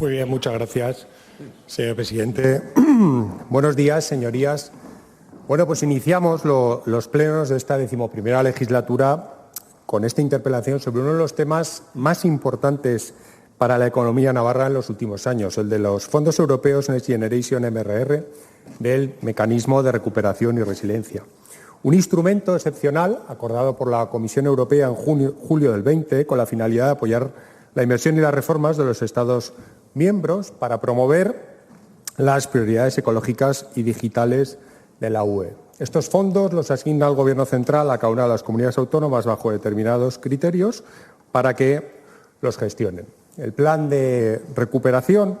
Muy bien, muchas gracias, señor presidente. Buenos días, señorías. Bueno, pues iniciamos los plenos de esta 11ª legislatura con esta interpelación sobre uno de los temas más importantes para la economía navarra en los últimos años, el de los fondos europeos Next Generation MRR, del Mecanismo de Recuperación y Resiliencia. Un instrumento excepcional acordado por la Comisión Europea en julio del 20 con la finalidad de apoyar la inversión y las reformas de los Estados miembros para promover las prioridades ecológicas y digitales de la UE. Estos fondos los asigna el Gobierno central a cada una de las comunidades autónomas bajo determinados criterios para que los gestionen. El Plan de Recuperación,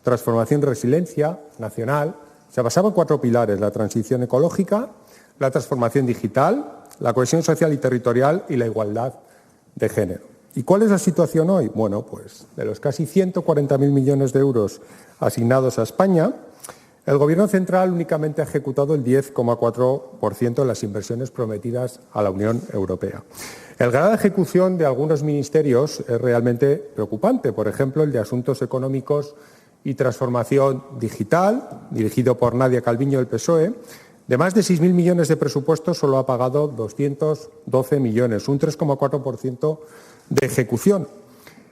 Transformación y Resiliencia Nacional se basaba en 4 pilares: la transición ecológica, la transformación digital, la cohesión social y territorial y la igualdad de género. ¿Y cuál es la situación hoy? Bueno, pues de los casi 140.000 millones de euros asignados a España, el Gobierno central únicamente ha ejecutado el 10,4% de las inversiones prometidas a la Unión Europea. El grado de ejecución de algunos ministerios es realmente preocupante. Por ejemplo, el de Asuntos Económicos y Transformación Digital, dirigido por Nadia Calviño del PSOE, de más de 6.000 millones de presupuesto solo ha pagado 212 millones, un 3,4% de ejecución.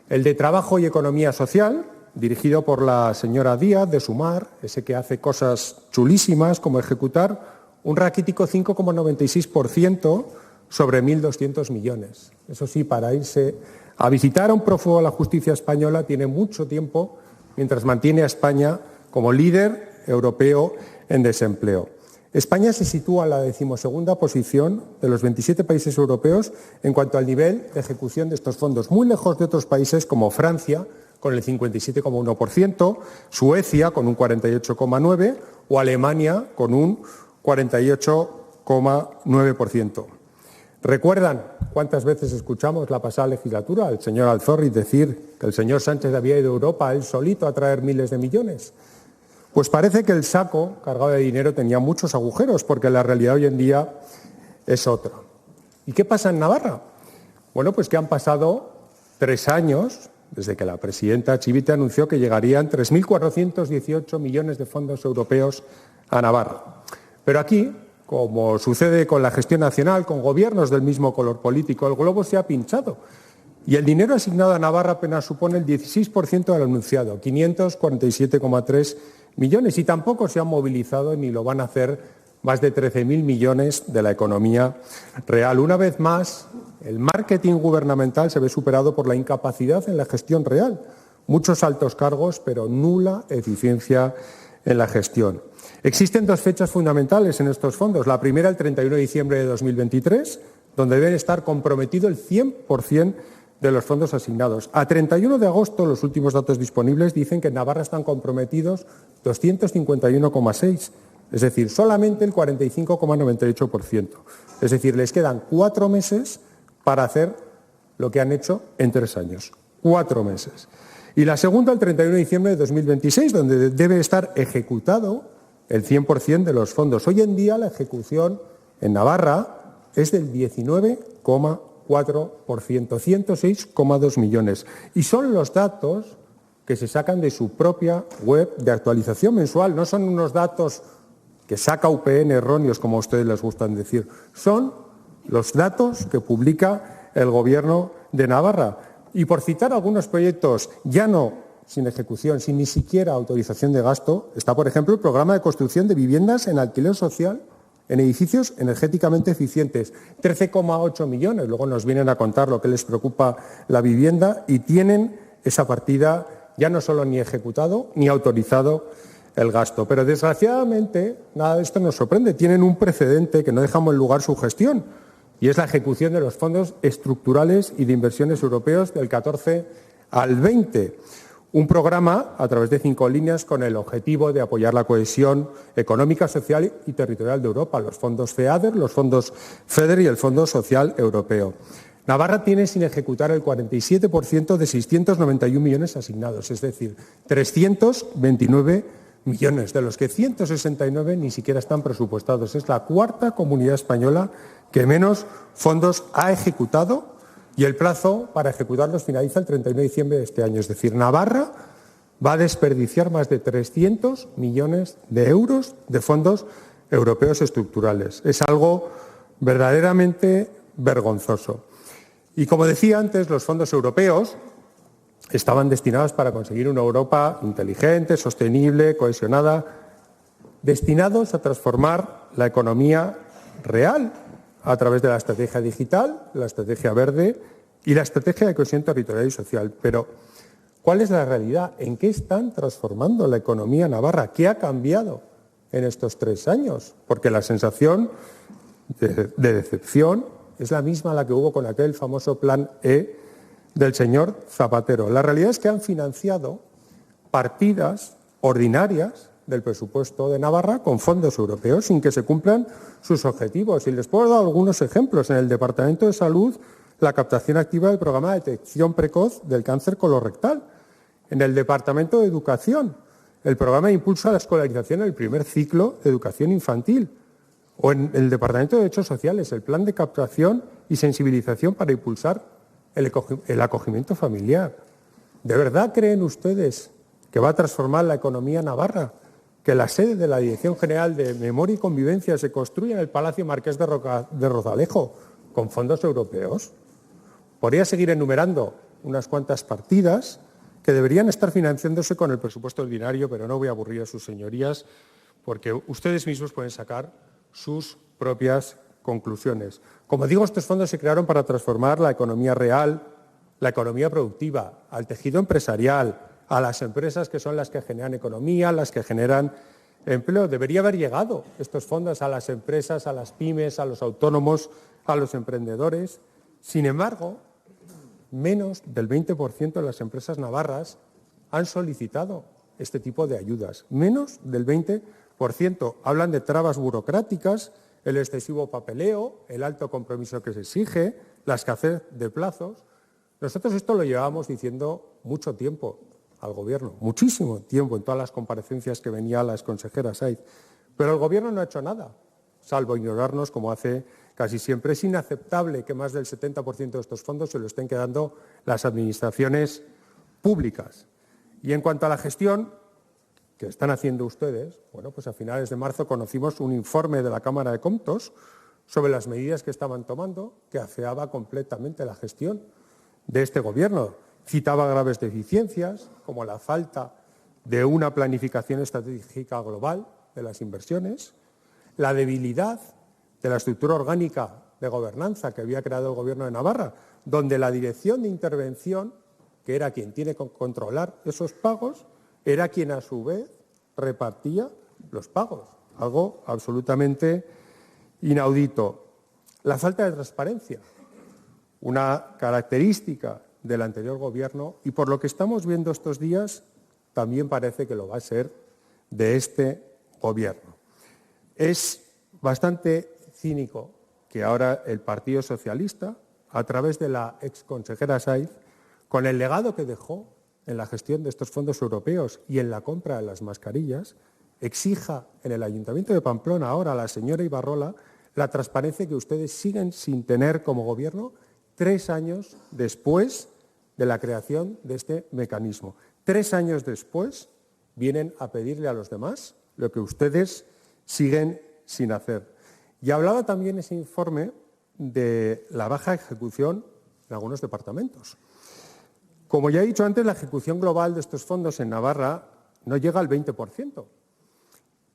El de Trabajo y Economía Social, dirigido por la señora Díaz de Sumar, ese que hace cosas chulísimas como ejecutar un raquítico 5,96% sobre 1.200 millones. Eso sí, para irse a visitar a un prófugo de la justicia española tiene mucho tiempo, mientras mantiene a España como líder europeo en desempleo. España se sitúa en la 12ª posición de los 27 países europeos en cuanto al nivel de ejecución de estos fondos, muy lejos de otros países como Francia, con el 57,1%, Suecia, con un 48,9%, o Alemania, con un 48,9%. ¿Recuerdan cuántas veces escuchamos la pasada legislatura al señor Alzorriz decir que el señor Sánchez había ido a Europa él solito a traer miles de millones? Pues parece que el saco cargado de dinero tenía muchos agujeros, porque la realidad hoy en día es otra. ¿Y qué pasa en Navarra? Bueno, pues que han pasado 3 años desde que la presidenta Chivite anunció que llegarían 3.418 millones de fondos europeos a Navarra. Pero aquí, como sucede con la gestión nacional, con gobiernos del mismo color político, el globo se ha pinchado. Y el dinero asignado a Navarra apenas supone el 16% del anunciado, 547,3 millones, y tampoco se han movilizado ni lo van a hacer más de 13.000 millones de la economía real. Una vez más, el marketing gubernamental se ve superado por la incapacidad en la gestión real. Muchos altos cargos, pero nula eficiencia en la gestión. Existen 2 fechas fundamentales en estos fondos. La primera, el 31 de diciembre de 2023, donde debe estar comprometido el 100% de los fondos asignados. A 31 de agosto, los últimos datos disponibles dicen que en Navarra están comprometidos 251,6, es decir, solamente el 45,98%. Es decir, les quedan 4 meses para hacer lo que han hecho en 3 años. 4 meses. Y la segunda, el 31 de diciembre de 2026, donde debe estar ejecutado el 100% de los fondos. Hoy en día la ejecución en Navarra es del 19,4%, 106,2 millones. Y son los datos que se sacan de su propia web de actualización mensual. No son unos datos que saca UPN erróneos, como a ustedes les gustan decir. Son los datos que publica el Gobierno de Navarra. Y por citar algunos proyectos, ya no sin ejecución, sin ni siquiera autorización de gasto, está, por ejemplo, el programa de construcción de viviendas en alquiler social en edificios energéticamente eficientes, 13,8 millones. Luego nos vienen a contar lo que les preocupa la vivienda y tienen esa partida ya no solo ni ejecutado ni autorizado el gasto. Pero desgraciadamente nada de esto nos sorprende. Tienen un precedente que no deja en lugar su gestión y es la ejecución de los fondos estructurales y de inversiones europeos del 14 al 20. Un programa a través de 5 líneas con el objetivo de apoyar la cohesión económica, social y territorial de Europa, los fondos FEADER, los fondos FEDER y el Fondo Social Europeo. Navarra tiene sin ejecutar el 47% de 691 millones asignados, es decir, 329 millones, de los que 169 ni siquiera están presupuestados. Es la 4ª comunidad española que menos fondos ha ejecutado y el plazo para ejecutarlos finaliza el 31 de diciembre de este año. Es decir, Navarra va a desperdiciar más de 300 millones de euros de fondos europeos estructurales. Es algo verdaderamente vergonzoso. Y como decía antes, los fondos europeos estaban destinados para conseguir una Europa inteligente, sostenible, cohesionada, destinados a transformar la economía real a través de la estrategia digital, la estrategia verde y la estrategia de cohesión territorial y social. Pero, ¿cuál es la realidad? ¿En qué están transformando la economía navarra? ¿Qué ha cambiado en estos 3 años? Porque la sensación de decepción es la misma la que hubo con aquel famoso Plan E del señor Zapatero. La realidad es que han financiado partidas ordinarias del presupuesto de Navarra con fondos europeos sin que se cumplan sus objetivos. Y les puedo dar algunos ejemplos. En el Departamento de Salud, la captación activa del programa de detección precoz del cáncer colorectal. En el Departamento de Educación, el programa de impulso a la escolarización en el primer ciclo de educación infantil. O en el Departamento de Derechos Sociales, el plan de captación y sensibilización para impulsar el acogimiento familiar. ¿De verdad creen ustedes que va a transformar la economía navarra? Que la sede de la Dirección General de Memoria y Convivencia se construya en el Palacio Marqués de Rozalejo con fondos europeos. Podría seguir enumerando unas cuantas partidas que deberían estar financiándose con el presupuesto ordinario, pero no voy a aburrir a sus señorías porque ustedes mismos pueden sacar sus propias conclusiones. Como digo, estos fondos se crearon para transformar la economía real, la economía productiva, al tejido empresarial, a las empresas que son las que generan economía, las que generan empleo. Debería haber llegado estos fondos a las empresas, a las pymes, a los autónomos, a los emprendedores. Sin embargo, menos del 20% de las empresas navarras han solicitado este tipo de ayudas. Menos del 20%. Hablan de trabas burocráticas, el excesivo papeleo, el alto compromiso que se exige, la escasez de plazos. Nosotros esto lo llevábamos diciendo mucho tiempo al Gobierno, muchísimo tiempo en todas las comparecencias que venía la exconsejera Saiz. Pero el Gobierno no ha hecho nada, salvo ignorarnos como hace casi siempre. Es inaceptable que más del 70% de estos fondos se lo estén quedando las administraciones públicas. Y en cuanto a la gestión que están haciendo ustedes, bueno, pues a finales de marzo conocimos un informe de la Cámara de Comptos sobre las medidas que estaban tomando, que afeaba completamente la gestión de este Gobierno. Citaba graves deficiencias, como la falta de una planificación estratégica global de las inversiones, la debilidad de la estructura orgánica de gobernanza que había creado el Gobierno de Navarra, donde la Dirección de Intervención, que era quien tiene que controlar esos pagos, era quien a su vez repartía los pagos, algo absolutamente inaudito. La falta de transparencia, una característica del anterior Gobierno y por lo que estamos viendo estos días también parece que lo va a ser de este Gobierno. Es bastante cínico que ahora el Partido Socialista, a través de la exconsejera Saiz, con el legado que dejó en la gestión de estos fondos europeos y en la compra de las mascarillas, exija en el Ayuntamiento de Pamplona ahora a la señora Ibarrola la transparencia que ustedes siguen sin tener como Gobierno 3 años después de la creación de este mecanismo. 3 años después vienen a pedirle a los demás lo que ustedes siguen sin hacer. Y hablaba también ese informe de la baja ejecución en algunos departamentos. Como ya he dicho antes, la ejecución global de estos fondos en Navarra no llega al 20%,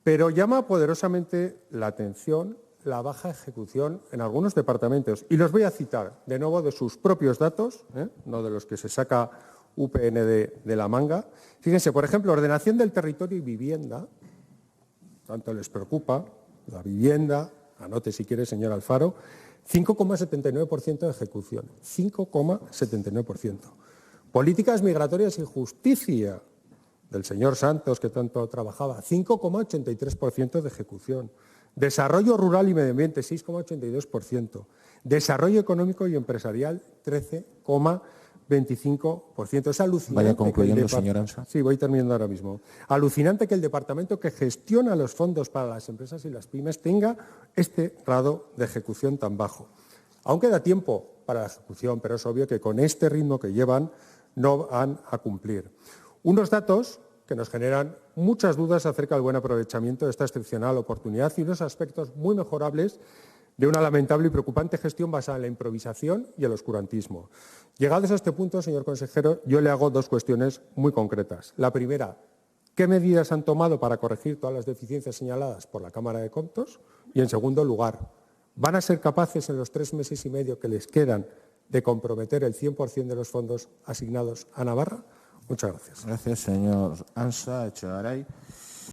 pero llama poderosamente la atención la baja ejecución en algunos departamentos. Y los voy a citar de nuevo de sus propios datos, no de los que se saca UPN de la manga. Fíjense, por ejemplo, ordenación del territorio y vivienda, tanto les preocupa la vivienda, anote si quiere, señor Alfaro, 5,79% de ejecución, 5,79%. Políticas migratorias y justicia, del señor Santos, que tanto trabajaba, 5,83% de ejecución. Desarrollo rural y medio ambiente, 6,82%. Desarrollo económico y empresarial, 13,25%. Es alucinante. Vaya concluyendo, señor Ansa. Sí, voy terminando ahora mismo. Alucinante que el departamento que gestiona los fondos para las empresas y las pymes tenga este grado de ejecución tan bajo. Aún queda tiempo para la ejecución, pero es obvio que con este ritmo que llevan no van a cumplir. Unos datos que nos generan muchas dudas acerca del buen aprovechamiento de esta excepcional oportunidad y unos aspectos muy mejorables de una lamentable y preocupante gestión basada en la improvisación y el oscurantismo. Llegados a este punto, señor consejero, yo le hago dos cuestiones muy concretas. La primera, ¿qué medidas han tomado para corregir todas las deficiencias señaladas por la Cámara de Comptos? Y, en segundo lugar, ¿van a ser capaces en los 3 meses y medio que les quedan de comprometer el 100% de los fondos asignados a Navarra? Muchas gracias. Gracias, señor Ansa Echegaray.